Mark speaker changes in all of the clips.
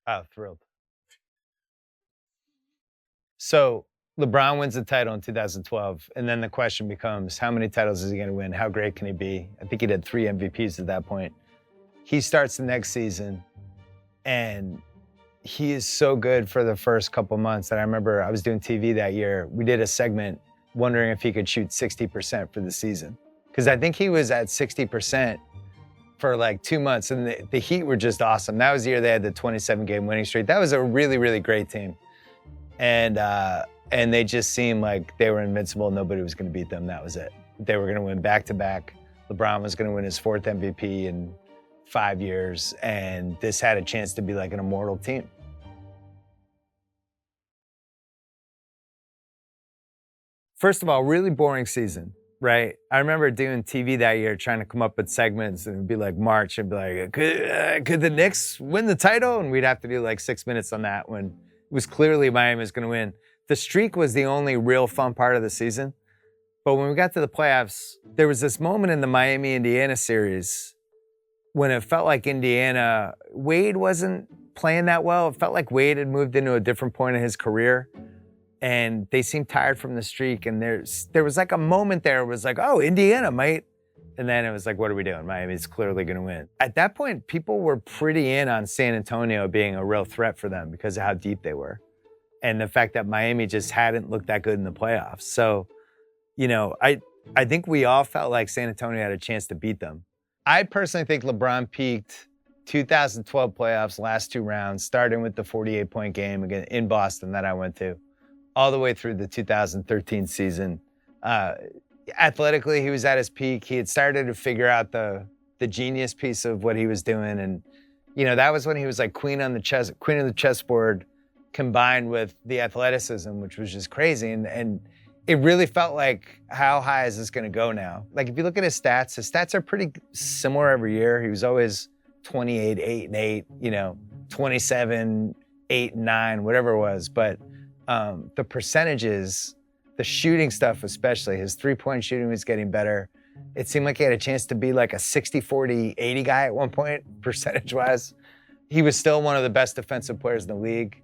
Speaker 1: Oh, thrilled. So LeBron wins the title in 2012, and then the question becomes, how many titles is he going to win? How great can he be? I think he did 3 MVPs at that point. He starts the next season, and he is so good for the first couple months that I remember I was doing TV that year. We did a segment wondering if he could shoot 60% for the season. Because I think he was at 60% for like 2 months, and the Heat were just awesome. That was the year they had the 27-game winning streak. That was a really, really great team. And they just seemed like they were invincible. Nobody was going to beat them. That was it. They were going to win back-to-back. LeBron was going to win his 4th MVP in 5 years, and this had a chance to be like an immortal team. First of all, really boring season, right? I remember doing TV that year, trying to come up with segments, and it'd be like March, and be like, could the Knicks win the title? And we'd have to do like 6 minutes on that when it was clearly Miami was going to win. The streak was the only real fun part of the season. But when we got to the playoffs, there was this moment in the Miami-Indiana series when it felt like Wade wasn't playing that well. It felt like Wade had moved into a different point in his career. And they seemed tired from the streak. And there was like a moment there, it was like, oh, Indiana might. And then it was like, what are we doing? Miami's clearly going to win. At that point, people were pretty in on San Antonio being a real threat for them because of how deep they were. And the fact that Miami just hadn't looked that good in the playoffs. So, I think we all felt like San Antonio had a chance to beat them. I personally think LeBron peaked 2012 playoffs, last 2 rounds, starting with the 48-point game again in Boston that I went to, all the way through the 2013 season. Athletically, he was at his peak. He had started to figure out the genius piece of what he was doing. And, that was when he was like queen of the chessboard, combined with the athleticism, which was just crazy. And it really felt like, how high is this going to go now? Like, if you look at his stats are pretty similar every year. He was always 28, 8, and 8, 27, 8, and 9, whatever it was. But the percentages, the shooting stuff especially, his 3-point shooting was getting better. It seemed like he had a chance to be like a 60, 40, 80 guy at one point, percentage-wise. He was still one of the best defensive players in the league.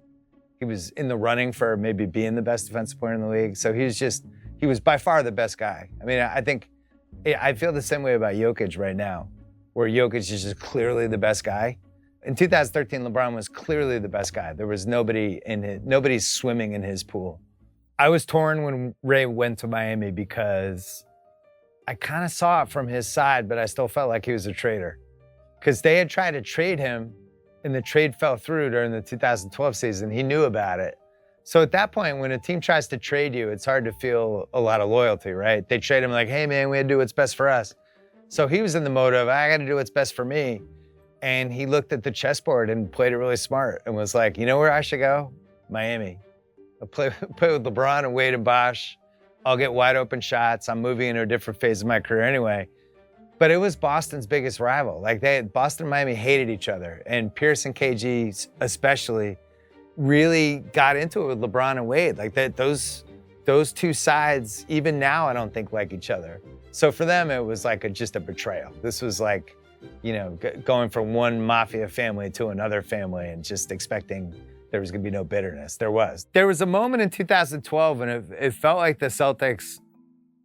Speaker 1: He was in the running for maybe being the best defensive player in the league. So he was by far the best guy. I mean, I feel the same way about Jokic right now, where Jokic is just clearly the best guy. In 2013, LeBron was clearly the best guy. There was nobody's swimming in his pool. I was torn when Ray went to Miami because I kind of saw it from his side, but I still felt like he was a traitor. Because they had tried to trade him, and the trade fell through during the 2012 season. He knew about it. So at that point, when a team tries to trade you, it's hard to feel a lot of loyalty, right? They trade him like, hey man, we had to do what's best for us. So he was in the mode of, I got to do what's best for me. And he looked at the chessboard and played it really smart and was like, you know where I should go? Miami. I'll play with LeBron and Wade and Bosh. I'll get wide open shots. I'm moving into a different phase of my career anyway. But it was Boston's biggest rival. Like Boston and Miami hated each other. And Pierce and KG especially really got into it with LeBron and Wade. Like those 2 sides, even now, I don't think like each other. So for them, it was like just a betrayal. This was like, going from one mafia family to another family and just expecting there was going to be no bitterness. There was a moment in 2012 when it felt like the Celtics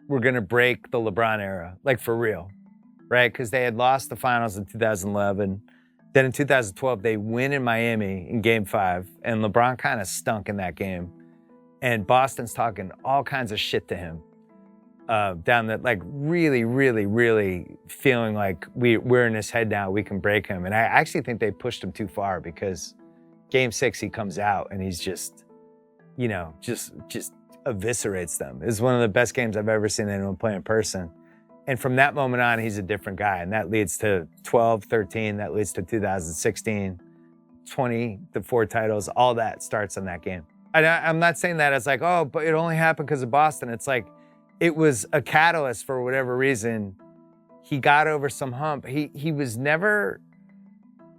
Speaker 1: were going to break the LeBron era, like for real, right? Because they had lost the finals in 2011. Then in 2012, they win in Miami in Game 5, and LeBron kind of stunk in that game. And Boston's talking all kinds of shit to him. Down that, like really, really, really feeling like we're in his head now, we can break him. And I actually think they pushed him too far because Game 6, he comes out and he's just eviscerates them. It's one of the best games I've ever seen anyone play in person. And from that moment on, he's a different guy. And that leads to 12, 13, that leads to 2016, 20, the 4 titles, all that starts in that game. And I'm not saying that as like, oh, but it only happened because of Boston. It's like, it was a catalyst for whatever reason. He got over some hump. He was never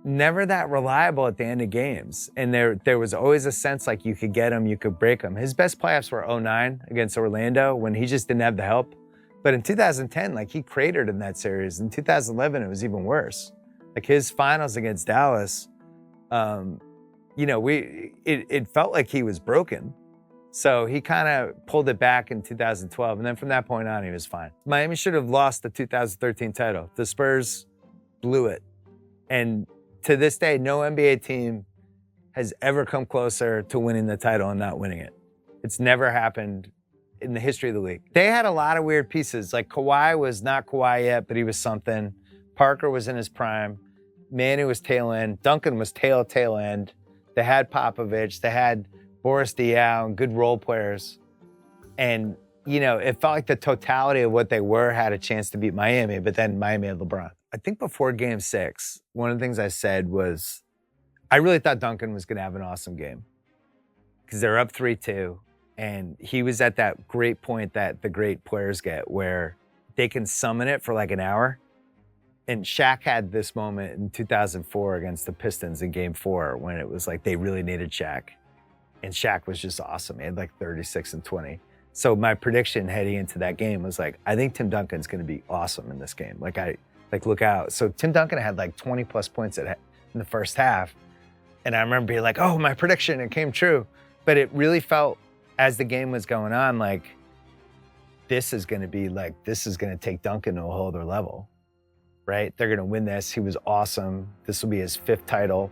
Speaker 1: that reliable at the end of games. And there was always a sense like you could get him, you could break him. His best playoffs were 2009 against Orlando when he just didn't have the help. But in 2010, like he cratered in that series. In 2011, it was even worse. Like his finals against Dallas, it felt like he was broken. So he kind of pulled it back in 2012. And then from that point on, he was fine. Miami should have lost the 2013 title. The Spurs blew it. And to this day, no NBA team has ever come closer to winning the title and not winning it. It's never happened in the history of the league. They had a lot of weird pieces. Like Kawhi was not Kawhi yet, but he was something. Parker was in his prime. Manu was tail end. Duncan was tail end. They had Popovich. They had Boris Diaw and good role players. And, it felt like the totality of what they were had a chance to beat Miami, but then Miami had LeBron. I think before Game 6, one of the things I said was, I really thought Duncan was going to have an awesome game because they're up 3-2. And he was at that great point that the great players get where they can summon it for like an hour. And Shaq had this moment in 2004 against the Pistons in Game 4 when it was like they really needed Shaq. And Shaq was just awesome. He had like 36 and 20. So my prediction heading into that game was like, I think Tim Duncan's going to be awesome in this game. Look out. So Tim Duncan had like 20 plus points in the first half. And I remember being like, oh, my prediction, it came true. But it really felt, as the game was going on, like, this is going to take Duncan to a whole other level, right? They're going to win this. He was awesome. This will be his 5th title.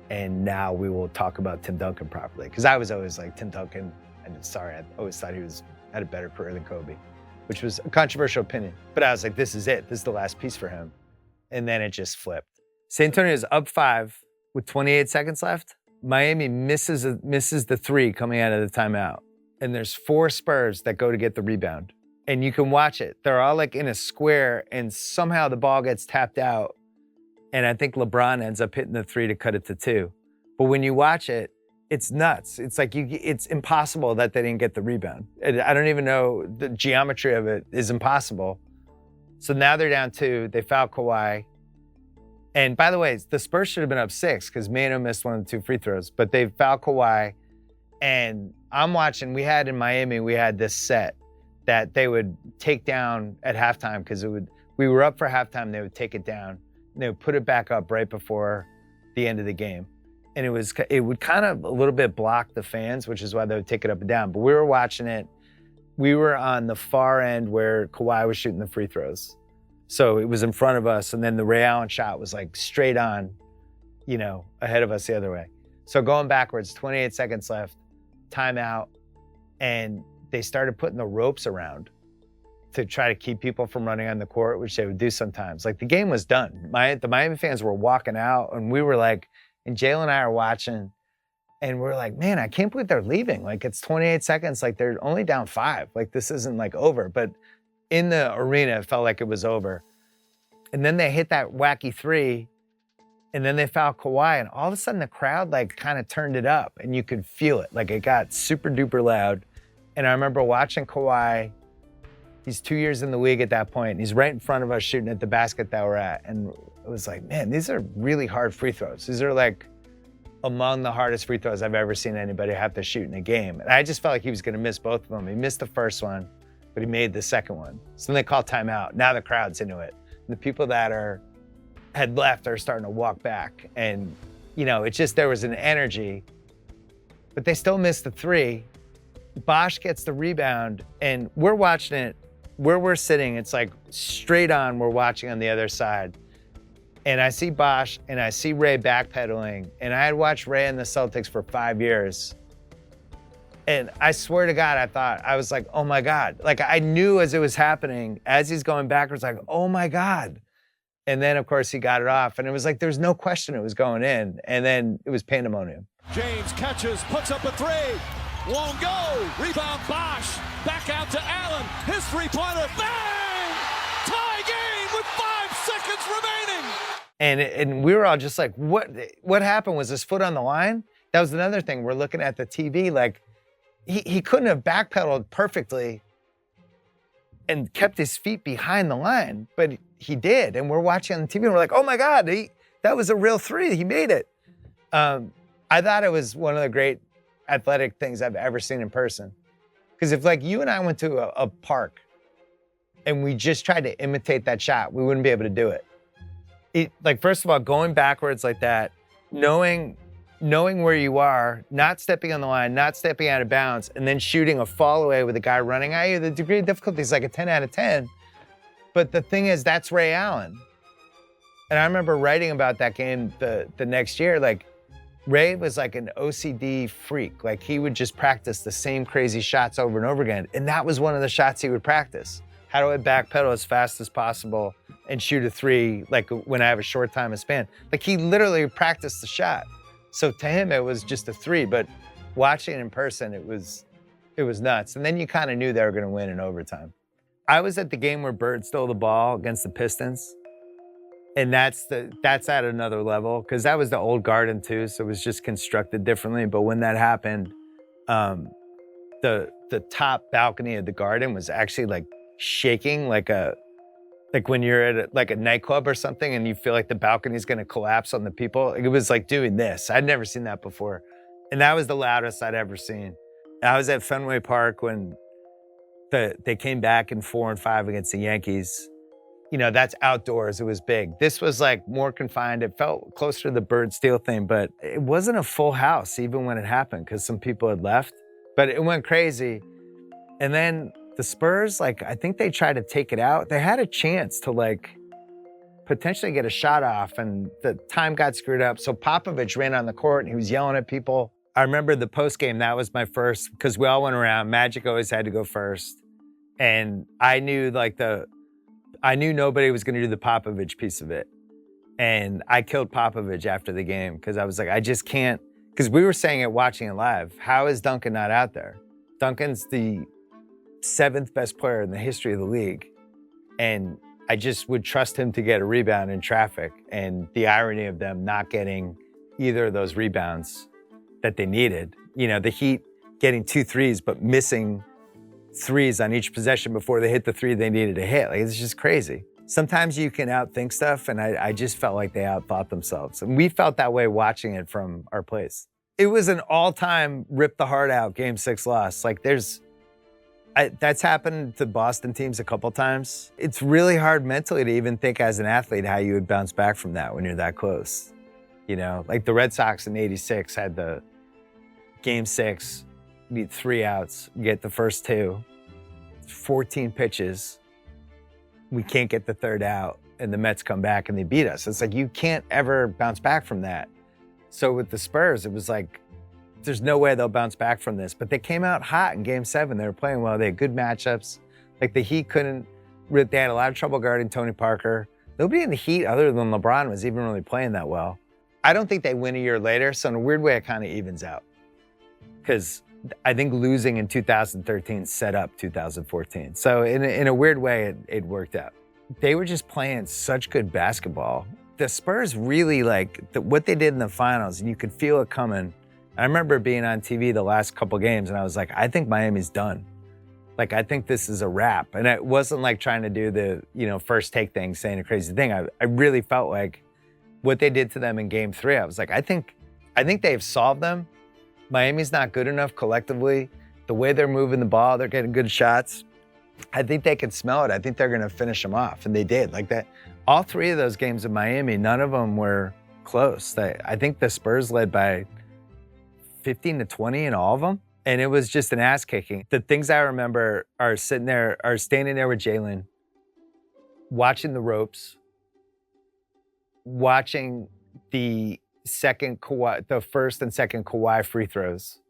Speaker 1: And now we will talk about Tim Duncan properly. Because I was always like, Tim Duncan, I always thought he had a better career than Kobe, which was a controversial opinion. But I was like, this is it. This is the last piece for him. And then it just flipped. San Antonio is up 5 with 28 seconds left. Miami misses the 3 coming out of the timeout. And there's 4 Spurs that go to get the rebound. And you can watch it. They're all like in a square and somehow the ball gets tapped out. And I think LeBron ends up hitting the 3 to cut it to 2. But when you watch it, it's nuts. It's like it's impossible that they didn't get the rebound. I don't even know, the geometry of it is impossible. So now they're down 2. They foul Kawhi. And by the way, the Spurs should have been up 6 because Manu missed one of the 2 free throws. But they fouled Kawhi. And I'm watching, we had this set that they would take down at halftime because we were up for halftime, they would take it down. And they would put it back up right before the end of the game. And it would kind of a little bit block the fans, which is why they would take it up and down. But we were watching it. We were on the far end where Kawhi was shooting the free throws. So it was in front of us. And then the Ray Allen shot was like straight on, ahead of us the other way. So going backwards, 28 seconds left, timeout. And they started putting the ropes around to try to keep people from running on the court, which they would do sometimes. Like the game was done. The Miami fans were walking out and we were like, and Jalen and I are watching and we're like, man, I can't believe they're leaving. Like it's 28 seconds, like they're only down 5. Like this isn't like over. But in the arena, it felt like it was over. And then they hit that wacky 3 and then they fouled Kawhi and all of a sudden the crowd like kind of turned it up and you could feel it. Like it got super duper loud. And I remember watching Kawhi. He's 2 years in the league at that point. And he's right in front of us shooting at the basket that we're at. And it was like, man, these are really hard free throws. These are like among the hardest free throws I've ever seen anybody have to shoot in a game. And I just felt like he was gonna miss both of them. He missed the first one, but he made the second one. So then they called timeout. Now the crowd's into it. And the people that had left are starting to walk back. And it's just, there was an energy, but they still missed the 3. Bosh gets the rebound and we're watching it. Where we're sitting, it's like straight on, we're watching on the other side. And I see Bosh and I see Ray backpedaling. And I had watched Ray in the Celtics for 5 years. And I swear to God, I was like, oh my God. Like I knew as it was happening, as he's going backwards, like, oh my God. And then of course he got it off. And it was like, there's no question it was going in. And then it was pandemonium.
Speaker 2: James catches, puts up a 3. Won't go. Rebound Bosh. Back out to Allen. His 3-pointer. Bang! Tie game with 5 seconds remaining.
Speaker 1: And we were all just like, what happened? Was his foot on the line? That was another thing. We're looking at the TV like he couldn't have backpedaled perfectly and kept his feet behind the line, but he did. And we're watching on the TV and we're like, oh my God, that was a real 3. He made it. I thought it was one of the great athletic things I've ever seen in person. Because if like you and I went to a park and we just tried to imitate that shot, we wouldn't be able to do it. Like, first of all, going backwards like that, knowing knowing where you are, not stepping on the line, not stepping out of bounds, and then shooting a fall away with a guy running at you, the degree of difficulty is like a 10 out of 10. But the thing is, that's Ray Allen. And I remember writing about that game the next year, like Ray was like an OCD freak. Like he would just practice the same crazy shots over and over again. And that was one of the shots he would practice. How do I backpedal as fast as possible and shoot a three, like when I have a short time of span? Like he literally practiced the shot. So to him, it was just a three, but watching it in person, it was nuts. And then you kind of knew they were gonna win in overtime. I was at the game where Bird stole the ball against the Pistons. And that's at another level, because that was the old Garden too, so it was just constructed differently. But when that happened, the top balcony of the Garden was actually like shaking, like when you're at a nightclub or something and you feel like the balcony is gonna collapse on the people. It was like doing this. I'd never seen that before. And that was the loudest I'd ever seen. I was at Fenway Park when they came back in 4 and 5 against the Yankees. You know, that's outdoors, it was big. This was like more confined. It felt closer to the Bird Steal thing, but it wasn't a full house even when it happened because some people had left, but it went crazy. And then the Spurs, like, I think they tried to take it out. They had a chance to like potentially get a shot off and the time got screwed up. So Popovich ran on the court and he was yelling at people. I remember the post game, that was my first, because we all went around. Magic always had to go first. And I knew nobody was going to do the Popovich piece of it. And I killed Popovich after the game because I was like, I just can't, because we were saying it watching it live. How is Duncan not out there? Duncan's the 7th best player in the history of the league. And I just would trust him to get a rebound in traffic. And the irony of them not getting either of those rebounds that they needed. You know, the Heat getting 2 threes, but missing threes on each possession before they hit the three they needed to hit. Like, it's just crazy. Sometimes you can outthink stuff, and I just felt like they outthought themselves. And we felt that way watching it from our place. It was an all-time rip the heart out Game 6 loss. Like that's happened to Boston teams a couple times. It's really hard mentally to even think as an athlete how you would bounce back from that when you're that close. You know, like the Red Sox in '86 had the Game 6, need 3 outs, get the first 2, 14 pitches, we can't get the 3rd out, and the Mets come back and they beat us. It's like, you can't ever bounce back from that. So with the Spurs, it was like, there's no way they'll bounce back from this. But they came out hot in Game 7. They were playing well. They had good matchups. Like the Heat they had a lot of trouble guarding Tony Parker. Nobody in the Heat other than LeBron was even really playing that well. I don't think they win a year later, so in a weird way, it kind of evens out. Because I think losing in 2013 set up 2014. So in a weird way, it worked out. They were just playing such good basketball. The Spurs really, what they did in the finals, and you could feel it coming. I remember being on TV the last couple games, and I was like, I think Miami's done. Like, I think this is a wrap. And it wasn't like trying to do the, first take thing, saying a crazy thing. I really felt like what they did to them in Game 3, I was like, I think they've solved them. Miami's not good enough collectively. The way they're moving the ball, they're getting good shots. I think they can smell it. I think they're going to finish them off, and they did. Like that, all 3 of those games in Miami, none of them were close. I think the Spurs led by 15 to 20 in all of them, and it was just an ass kicking. The things I remember are standing there with Jalen, watching the ropes, watching the first and second Kawhi free throws,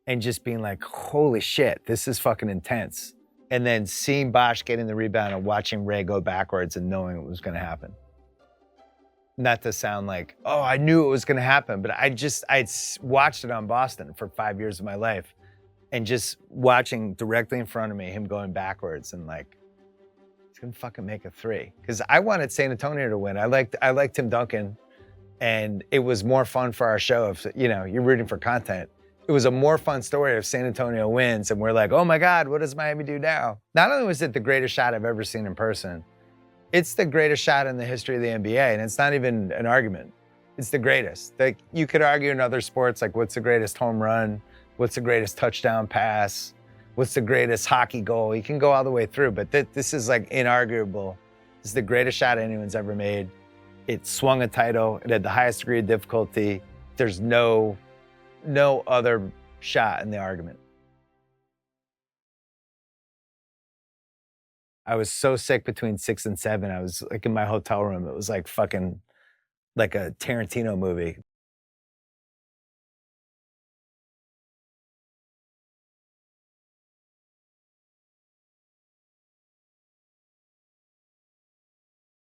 Speaker 1: and just being like, holy shit, this is fucking intense. And then seeing Bosh getting the rebound and watching Ray go backwards and knowing it was gonna happen. Not to sound like, oh, I knew it was gonna happen, but I'd watched it on Boston for 5 years of my life, and just watching directly in front of me, him going backwards and like, he's gonna fucking make a 3. Because I wanted San Antonio to win. I liked Tim Duncan. And it was more fun for our show if, you're rooting for content. It was a more fun story if San Antonio wins and we're like, oh my God, what does Miami do now? Not only was it the greatest shot I've ever seen in person, it's the greatest shot in the history of the NBA, and it's not even an argument. It's the greatest. Like, you could argue in other sports, like what's the greatest home run? What's the greatest touchdown pass? What's the greatest hockey goal? You can go all the way through, but this is like inarguable. This is the greatest shot anyone's ever made. It swung a title. It had the highest degree of difficulty. there's no other shot in the argument. I was so sick between 6 and 7. I was like in my hotel room. It was like fucking like a Tarantino movie.